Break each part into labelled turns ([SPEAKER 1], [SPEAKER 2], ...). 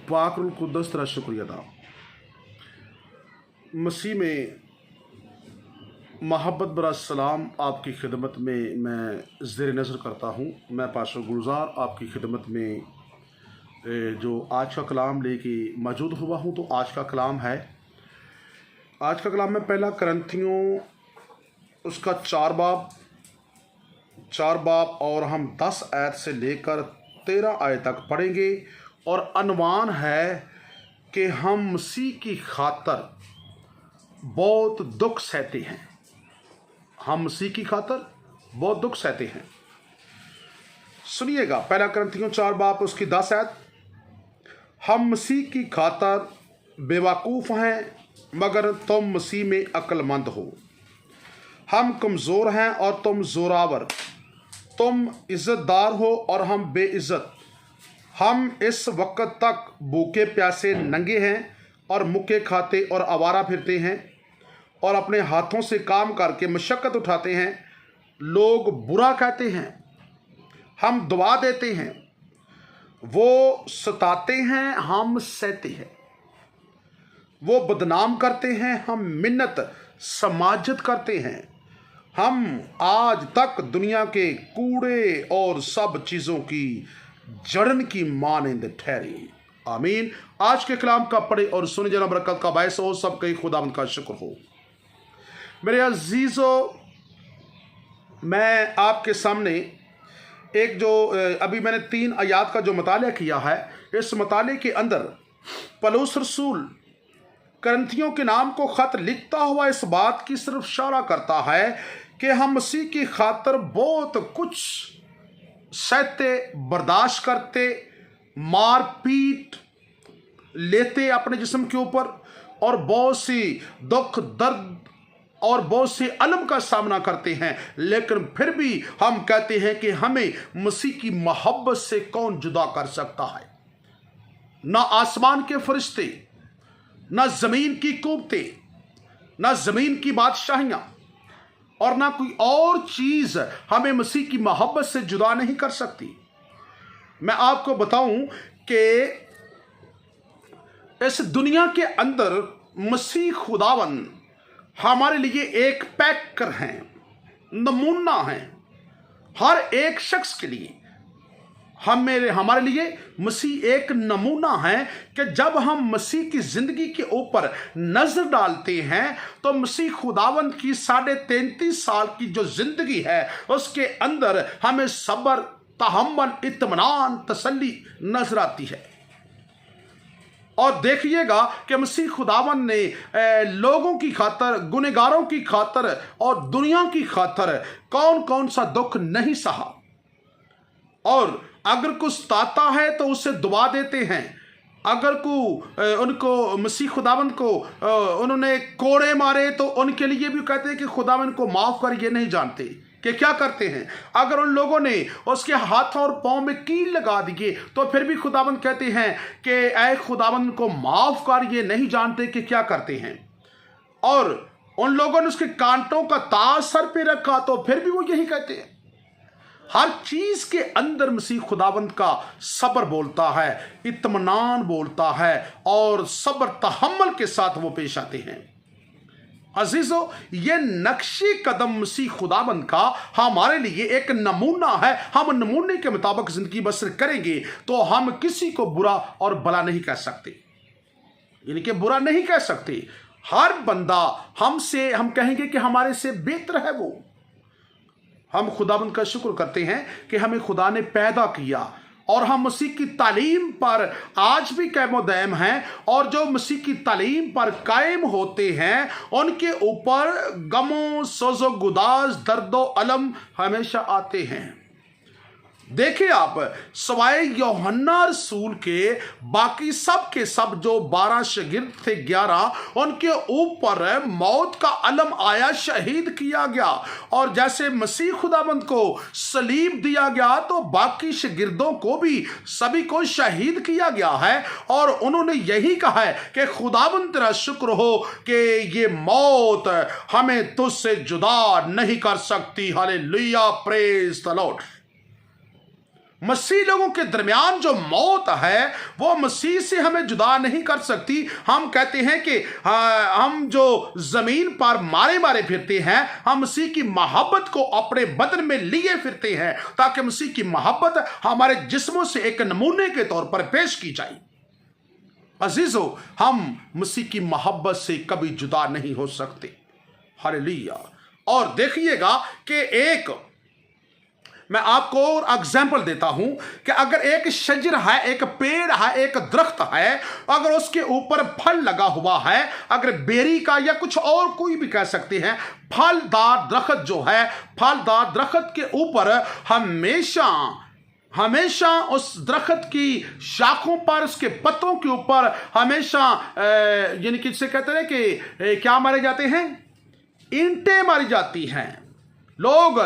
[SPEAKER 1] पाकुल कुद्दस तेरा शुक्रिया अदा। मसीह में मोहब्बत बरा सलाम आपकी खिदमत में मैं ज़ेर नज़र करता हूँ। मैं पास्टर गुलजार आपकी खिदमत में जो आज का कलाम लेके मौजूद हुआ हूँ। तो आज का कलाम में पहला करंथियों उसका 4 बाब और हम 10 आयत से लेकर 13 आयत तक पढ़ेंगे। और अनवान है कि हम मसीह की खातर बहुत दुख सहते हैं। हम मसीह की खातर बहुत दुख सहते हैं। सुनिएगा, पहला करंथियों 4 बाब उसकी 10 आयत। हम मसीह की खातर बेवकूफ़ हैं मगर तुम मसीह में अक्लमंद हो। हम कमज़ोर हैं और तुम ज़ोरावर। तुम इज़्ज़तदार हो और हम बेइज़्ज़त। हम इस वक्त तक भूखे प्यासे नंगे हैं और मुक्के खाते और आवारा फिरते हैं और अपने हाथों से काम करके मशक्क़त उठाते हैं। लोग बुरा कहते हैं, हम दुआ देते हैं। वो सताते हैं, हम सहते हैं। वो बदनाम करते हैं, हम मिन्नत समाजत करते हैं। हम आज तक दुनिया के कूड़े और सब चीज़ों की जड़न की मानंद ठहरे। आमीन। आज के कलाम का पढ़े और सुने जना बरकत का बायस हो। सबके खुदावंद का शुक्र हो। मेरे अजीज़ों, मैं आपके सामने एक जो अभी मैंने 3 आयात का जो मतालिया किया है, इस मताले के अंदर पौलुस रसूल करंथियों के नाम को ख़त लिखता हुआ इस बात की सिर्फ इशारा करता है कि हम मसीह की खातर बहुत कुछ सहते, बर्दाश्त करते, मार पीट लेते अपने जिस्म के ऊपर और बहुत सी दुख दर्द और बहुत से अलम का सामना करते हैं। लेकिन फिर भी हम कहते हैं कि हमें मसीह की मोहब्बत से कौन जुदा कर सकता है। ना आसमान के फरिश्ते, ना ज़मीन की कुव्वतें, ना ज़मीन की बादशाहियाँ और ना कोई और चीज़ हमें मसीह की मोहब्बत से जुदा नहीं कर सकती। मैं आपको बताऊं कि इस दुनिया के अंदर मसीह खुदावन हमारे लिए एक पैकर हैं, नमूना हैं। हर एक शख्स के लिए हमारे लिए मसीह एक नमूना है कि जब हम मसीह की ज़िंदगी के ऊपर नज़र डालते हैं तो मसीह खुदावंद की 33.5 साल की जो ज़िंदगी है उसके अंदर हमें सब्र, तहम्मुल, इत्मीनान, तसल्ली नजर आती है। और देखिएगा कि मसीह खुदावंद ने लोगों की खातर, गुनहगारों की खातर और दुनिया की खातर कौन कौन सा दुख नहीं सहा। और अगर कुछ सताता है तो उससे दुआ देते हैं। अगर उनको मसीह खुदावंद को उन्होंने कोड़े मारे तो उनके लिए भी कहते हैं कि खुदावंद को माफ़ कर। ये नहीं जानते कि क्या करते हैं। अगर उन लोगों ने उसके हाथ और पाँव में कील लगा दिए तो फिर भी खुदावंद कहते हैं कि ऐ खुदावंद को माफ़ कर। ये नहीं जानते कि क्या करते हैं। और उन लोगों ने उसके कांटों का ताज सर पे रखा तो फिर भी वो यही कहते हैं। हर चीज के अंदर मसीह खुदावंद का सब्र बोलता है, इत्मीनान बोलता है और सब्र तहम्मुल के साथ वो पेश आते हैं। अजीजों, ये नक्शे कदम मसीह खुदावंद का हमारे लिए एक नमूना है। हम नमूने के मुताबिक जिंदगी बसर करेंगे तो हम किसी को बुरा और भला नहीं कह सकते, यानी कि बुरा नहीं कह सकते। हर बंदा हमसे, हम कहेंगे कि हमारे से बेहतर है वो। हम खुदावंद का शुक्र करते हैं कि हमें खुदा ने पैदा किया और हम मसीह की तालीम पर आज भी कायम दायम हैं। और जो मसीह की तालीम पर कायम होते हैं उनके ऊपर गमों, सोज़ो गुदाज, दर्दो अलम हमेशा आते हैं। देखिए आप, सवाए यूहन्ना रसूल के बाकी सब के सब जो 12 शागिर्द थे, 11, उनके ऊपर मौत का अलम आया, शहीद किया गया। और जैसे मसीह खुदाबंद को सलीब दिया गया तो बाकी शागिर्दों को भी सभी को शहीद किया गया है। और उन्होंने यही कहा है कि खुदाबंद तेरा शुक्र हो कि ये मौत हमें तुझसे जुदा नहीं कर सकती। Hallelujah, praise the Lord. मसीह लोगों के दरमियान जो मौत है वो मसीह से हमें जुदा नहीं कर सकती। हम कहते हैं कि हम जो जमीन पर मारे मारे फिरते हैं, हम मसीह की मोहब्बत को अपने बदन में लिए फिरते हैं ताकि मसीह की मोहब्बत हमारे जिस्मों से एक नमूने के तौर पर पेश की जाए। अजीजों, हम मसीह की मोहब्बत से कभी जुदा नहीं हो सकते। हालेलुया। और देखिएगा कि मैं आपको और एग्जाम्पल देता हूं कि अगर एक शजर है, एक पेड़ है, एक दरख्त है, अगर उसके ऊपर फल लगा हुआ है, अगर बेरी का या कुछ और कोई भी कह सकते हैं, फलदार दरख्त जो है, फलदार दरख्त के ऊपर हमेशा उस दरख्त की शाखों पर, उसके पत्तों के ऊपर हमेशा यानी कि जिसे कहते हैं कि क्या मारे जाते हैं, ईंटें मारी जाती हैं। लोग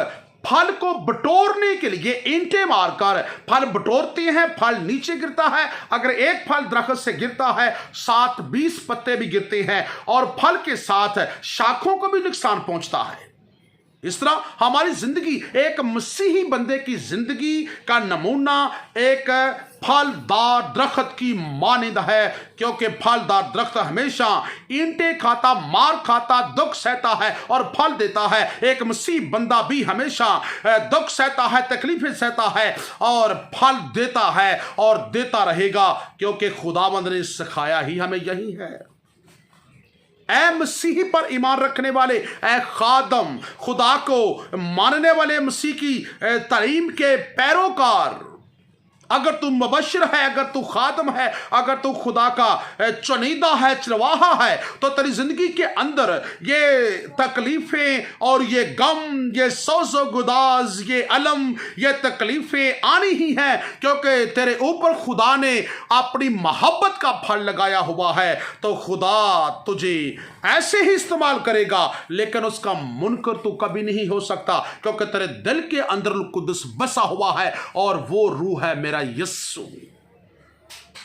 [SPEAKER 1] फल को बटोरने के लिए ईंटें मारकर फल बटोरते हैं, फल नीचे गिरता है। अगर एक फल दरख्त से गिरता है, 7-20 पत्ते भी गिरते हैं और फल के साथ शाखों को भी नुकसान पहुंचता है। इस तरह हमारी जिंदगी एक मसीही बंदे की जिंदगी का नमूना एक फलदार दरख्त की मानिंद है, क्योंकि फलदार दरख्त हमेशा ईंटें खाता, मार खाता, दुख सहता है और फल देता है। एक मसीह बंदा भी हमेशा दुख सहता है, तकलीफें सहता है और फल देता है और देता रहेगा, क्योंकि खुदावंद ने सिखाया ही हमें यही है। ऐ मसीही पर ईमान रखने वाले, ऐ खादम, खुदा को मानने वाले मसीह की तालीम के पैरोकार, अगर तू मुबश्शिर है, अगर तू खादम है, अगर तू खुदा का चुनिंदा है, चरवाहा है, तो तेरी जिंदगी के अंदर ये तकलीफें और ये गम, ये सोज़ो गुदाज, ये अलम, ये तकलीफें आनी ही हैं, क्योंकि तेरे ऊपर खुदा ने अपनी मोहब्बत का फल लगाया हुआ है। तो खुदा तुझे ऐसे ही इस्तेमाल करेगा, लेकिन उसका मुनकर तू कभी नहीं हो सकता, क्योंकि तेरे दिल के अंदर रूह कुद्दुस बसा हुआ है और वो रूह है मेरा यीशु।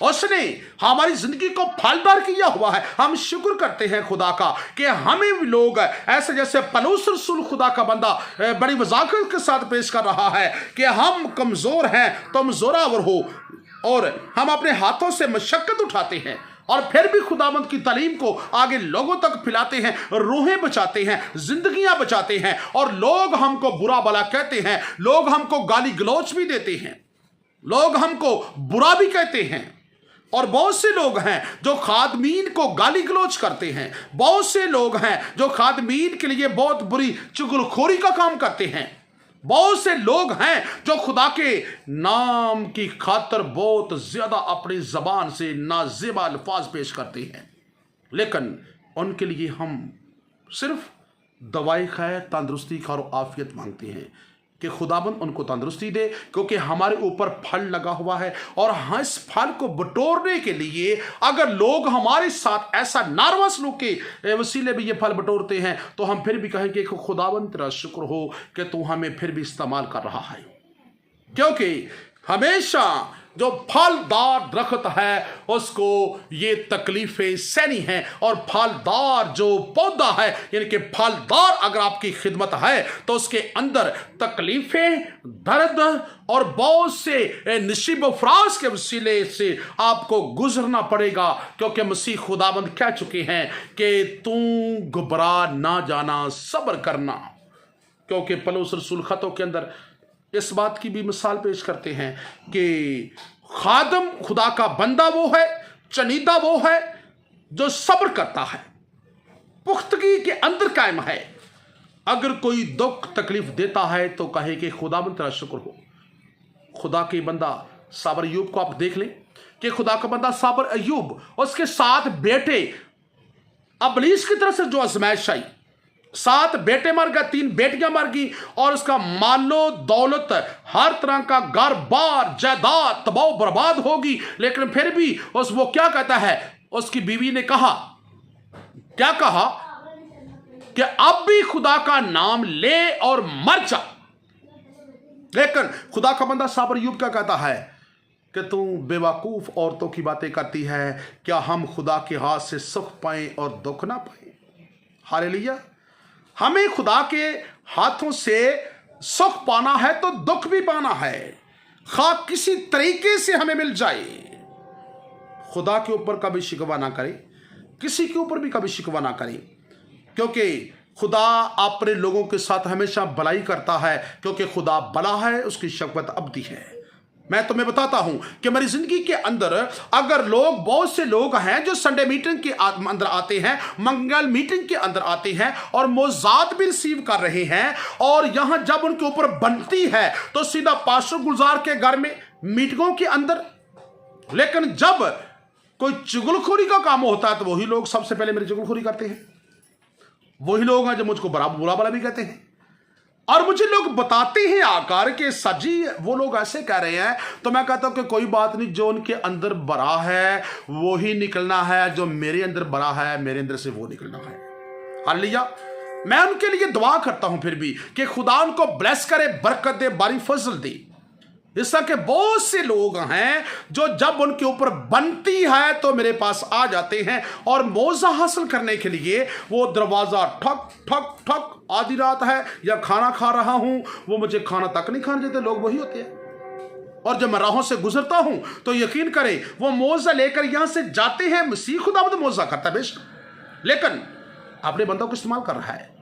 [SPEAKER 1] उसने हमारी जिंदगी को फलदार किया हुआ है। हम शुक्र करते हैं खुदा का कि हमें भी लोग ऐसे, जैसे पौलुस रसूल खुदा का बंदा बड़ी वजाकत के साथ पेश कर रहा है कि हम कमजोर हैं, तुम जोरावर हो, और हम अपने हाथों से मशक्कत उठाते हैं और फिर भी खुदावंद की तालीम को आगे लोगों तक फैलाते हैं, रूहें बचाते हैं, जिंदगियां बचाते हैं, और लोग हमको बुरा भला कहते हैं, लोग हमको गाली गलौच भी देते हैं, लोग हमको बुरा भी कहते हैं। और बहुत से लोग हैं जो खादमीन को गाली गलौच करते हैं, बहुत से लोग हैं जो खादमीन के लिए बहुत बुरी चुगलखोरी का काम करते हैं, बहुत से लोग हैं जो खुदा के नाम की खातर बहुत ज्यादा अपनी जबान से नाजेबा अल्फाज पेश करते हैं, लेकिन उनके लिए हम सिर्फ दवाई खैर, तंदुरुस्ती खैर और आफियत मांगते हैं कि खुदाबंद उनको तंदुरुस्ती दे, क्योंकि हमारे ऊपर फल लगा हुआ है। और हाँ, इस फल को बटोरने के लिए अगर लोग हमारे साथ ऐसा नारवा सलूक के वसीले भी ये फल बटोरते हैं, तो हम फिर भी कहेंगे कि खुदाबंद तेरा शुक्र हो कि तू हमें फिर भी इस्तेमाल कर रहा है, क्योंकि हमेशा जो फलदार दरख्त है उसको ये तकलीफें सहनी हैं, और फलदार जो पौधा है, यानी कि फलदार अगर आपकी खिदमत है, तो उसके अंदर तकलीफें, दर्द और बहुत से नसीब अफराज के वसीले से आपको गुजरना पड़ेगा, क्योंकि मसीह खुदाबंद कह चुके हैं कि तू घबरा ना जाना, सब्र करना। क्योंकि पौलुस रसूल खतों के अंदर इस बात की भी मिसाल पेश करते हैं कि खादम, खुदा का बंदा वो है, चनीदा वो है जो सब्र करता है, पुख्तगी के अंदर कायम है। अगर कोई दुख तकलीफ देता है तो कहे कि खुदावंद तेरा शुक्र हो। खुदा के बंदा साबर अय्यूब को आप देख लें कि खुदा का बंदा साबर अय्यूब, उसके 7 बेटे अबलीस की तरफ से जो आजमाइश आई, 7 बेटे मर गए, 3 बेटियां मर गई, और उसका मालो दौलत, हर तरह का घर बार जायदाद तबाह बर्बाद होगी। लेकिन फिर भी वो क्या कहता है, उसकी बीवी ने कहा, क्या कहा कि अब भी खुदा का नाम ले और मर जा। लेकिन खुदा का बंदा साबर अय्यूब क्या कहता है कि तू बेवकूफ औरतों की बातें करती है, क्या हम खुदा के हाथ से सुख पाएं और दुख ना पाएं। हालेलुया। हमें खुदा के हाथों से सुख पाना है तो दुख भी पाना है। खा किसी तरीके से हमें मिल जाए, खुदा के ऊपर कभी शिकवा ना करें, किसी के ऊपर भी कभी शिकवा ना करें, क्योंकि खुदा अपने लोगों के साथ हमेशा भलाई करता है, क्योंकि खुदा भला है, उसकी शफ़क़त अबदी है। मैं तुम्हें बताता हूं कि मेरी जिंदगी के अंदर अगर लोग, बहुत से लोग हैं जो संडे मीटिंग के अंदर आते हैं, मंगल मीटिंग के अंदर आते हैं और मोज़ात भी रिसीव कर रहे हैं, और यहां जब उनके ऊपर बनती है तो सीधा पास्टर गुलजार के घर में मीटिंगों के अंदर, लेकिन जब कोई चुगलखोरी का काम होता है तो वही लोग सबसे पहले मेरी चुगलखोरी करते हैं। वही लोग हैं जो मुझको बुरा भला भी कहते हैं, और मुझे लोग बताते हैं आकार के सजी वो लोग ऐसे कह रहे हैं, तो मैं कहता हूं कि कोई बात नहीं, जो उनके अंदर बड़ा है वो ही निकलना है, जो मेरे अंदर बड़ा है मेरे अंदर से वो निकलना है। हालेलुया। मैं उनके लिए दुआ करता हूं फिर भी कि खुदा उनको ब्लेस करे, बरकत दे, बारी फजल दे। इस तरह के बहुत से लोग हैं जो जब उनके ऊपर बनती है तो मेरे पास आ जाते हैं, और मौजा हासिल करने के लिए वो दरवाज़ा ठक ठक ठक, आधी रात है या खाना खा रहा हूं, वो मुझे खाना तक नहीं खाने देते, लोग वही होते हैं। और जब मैं राहों से गुजरता हूं तो यकीन करें वो मौजा लेकर यहां से जाते हैं। मसीह खुदावंद मौजा करता है बेशक, लेकिन अपने बंदों को इस्तेमाल कर रहा है,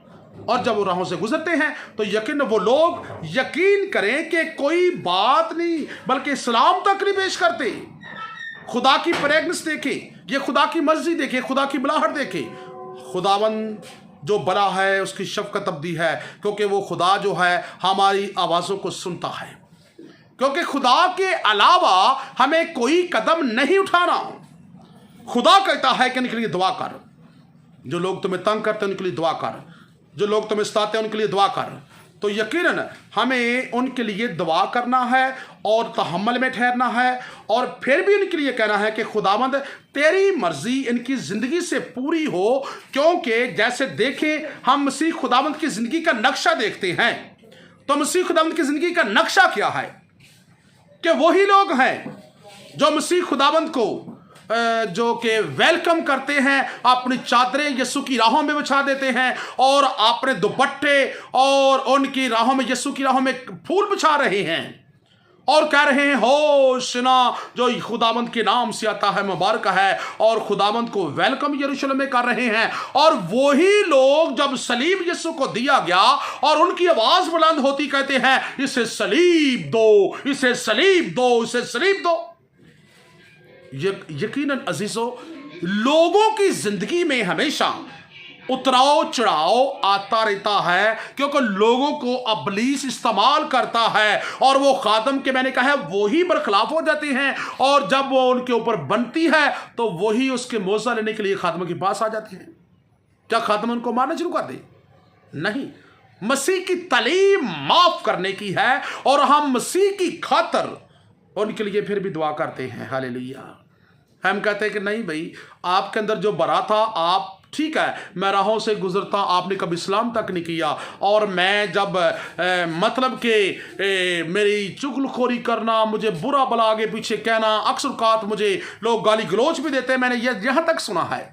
[SPEAKER 1] और जब वो राहों से गुजरते हैं तो यकीन वो लोग यकीन करें कि कोई बात नहीं, बल्कि सलाम तक नहीं पेश करते। खुदा की प्रेगनेंस देखे, ये खुदा की मर्जी देखे, खुदा की बुलाहट देखे। खुदावन जो बड़ा है उसकी शफ़क़त अबदी है, क्योंकि वो खुदा जो है हमारी आवाज़ों को सुनता है, क्योंकि खुदा के अलावा हमें कोई कदम नहीं उठाना। खुदा कहता है कि उनके लिए दुआ कर, जो लोग तुम्हें तंग करते हैं उनके लिए दुआ कर, जो लोग तुम्हें सताते हैं उनके लिए दुआ कर। तो यकीनन हमें उनके लिए दुआ करना है और तहम्मुल में ठहरना है, और फिर भी उनके लिए कहना है कि खुदावंद तेरी मर्जी इनकी ज़िंदगी से पूरी हो। क्योंकि जैसे देखें हम मसीह खुदावंद की ज़िंदगी का नक्शा देखते हैं, तो मसीह खुदावंद की ज़िंदगी का नक्शा क्या है कि वही लोग हैं जो मसीह खुदावंद को जो कि वेलकम करते हैं, अपनी चादरें यीशु की राहों में बिछा देते हैं, और अपने दुपट्टे और उनकी राहों में, यीशु की राहों में फूल बिछा रहे हैं, और कह रहे हैं होशना जो खुदावंद के नाम से आता है मुबारक है, और खुदावंद को वेलकम यरूशलेम में कर रहे हैं। और वही लोग जब सलीब यीशु को दिया गया और उनकी आवाज बुलंद होती कहते हैं इसे सलीब दो, इसे सलीब दो, इसे सलीब दो। यकीनन अजीजों, लोगों की जिंदगी में हमेशा उतराव चढ़ाव आता रहता है, क्योंकि लोगों को अबलीस इस्तेमाल करता है, और वो खादम के, मैंने कहा है, वही बरखलाफ हो जाते हैं, और जब वो उनके ऊपर बनती है तो वही उसके मौजा लेने के लिए खादम के पास आ जाते हैं। क्या खादम उनको मारना शुरू कर दे? नहीं, मसीह की तालीम माफ करने की है, और हम मसीह की खातर उनके लिए फिर भी दुआ करते हैं। हालेलुया। हम कहते हैं कि नहीं भाई, आपके अंदर जो बरा था, आप ठीक है, मैं राहों से गुजरता, आपने कभी सलाम तक नहीं किया, और मैं जब मतलब कि मेरी चुगलखोरी करना, मुझे बुरा भला आगे पीछे कहना, अक्सर कात मुझे लोग गाली गलोच भी देते हैं, मैंने यहाँ तक सुना है।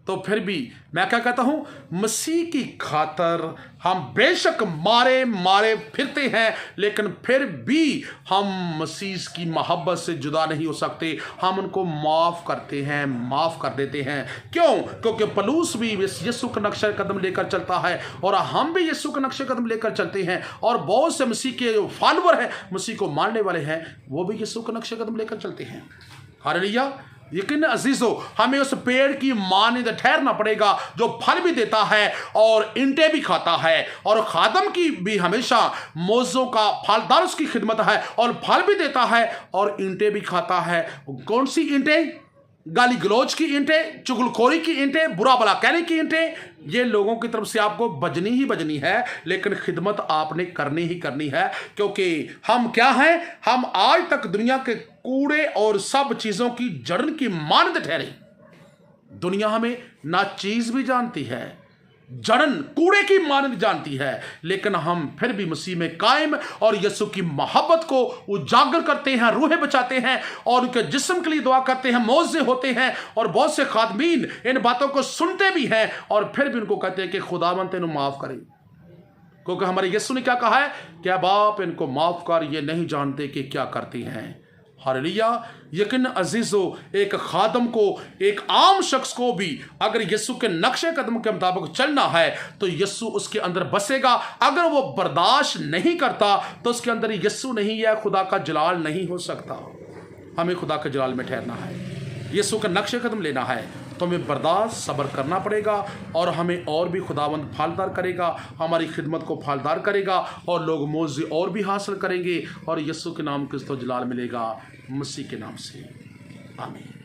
[SPEAKER 1] तो फिर भी मैं क्या कहता हूं, मसीह की खातर हम बेशक मारे मारे फिरते हैं, लेकिन फिर भी हम मसीह की मोहब्बत से जुदा नहीं हो सकते। हम उनको माफ़ करते हैं, माफ़ कर देते हैं। क्यों? क्योंकि पलूस भी यीशु का नक्शा कदम लेकर चलता है, और हम भी यीशु का नक्शा कदम लेकर चलते हैं, और बहुत से मसीह के जो फॉलोअर हैं, मसीह को मानने वाले हैं, वो भी यीशु का नक्शा कदम लेकर चलते हैं। हालेलुया। यकीन अजीजों, हमें उस पेड़ की मानद ठहरना पड़ेगा जो फल भी देता है और ईंटें भी खाता है, और खादम की भी हमेशा मौजों का फलदार उसकी खिदमत है, और फल भी देता है और ईंटें भी खाता है। कौन सी ईंटें? गाली गलोच की ईंटें, चुगलखोरी की ईंटें, बुरा भला कहने की ईंटें। ये लोगों की तरफ से आपको बजनी ही बजनी है, लेकिन खिदमत आपने करनी ही करनी है, क्योंकि हम क्या हैं? हम आज तक दुनिया के कूड़े और सब चीजों की जड़न की मानद ठहरे। दुनिया हमें ना चीज भी जानती है, जड़न कूड़े की मानद जानती है, लेकिन हम फिर भी मसीह में कायम और यीशु की मोहब्बत को उजागर करते हैं, रूहें बचाते हैं, और उनके जिस्म के लिए दुआ करते हैं, मौजे होते हैं। और बहुत से खादमीन इन बातों को सुनते भी हैं, और फिर भी उनको कहते हैं कि खुदावंद तेनू माफ करे, क्योंकि हमारे यीशु ने क्या कहा है, क्या बाप इनको माफ कर, ये नहीं जानते कि क्या करती हैं। हालेलुया। यकीन अजीजों, एक खादम को, एक आम शख्स को भी अगर यीशु के नक्शे कदम के मुताबिक चलना है तो यीशु उसके अंदर बसेगा। अगर वो बर्दाश्त नहीं करता तो उसके अंदर यीशु नहीं है, खुदा का जलाल नहीं हो सकता। हमें खुदा के जलाल में ठहरना है, यीशु का नक्शे कदम लेना है, तो हमें बर्दाश्त सब्र करना पड़ेगा और हमें और भी खुदावंद फालदार करेगा, हमारी खिदमत को फालदार करेगा और लोग मौजे और भी हासिल करेंगे और यीशु के नाम के तो जलाल मिलेगा, मसीह के नाम से। आमीन।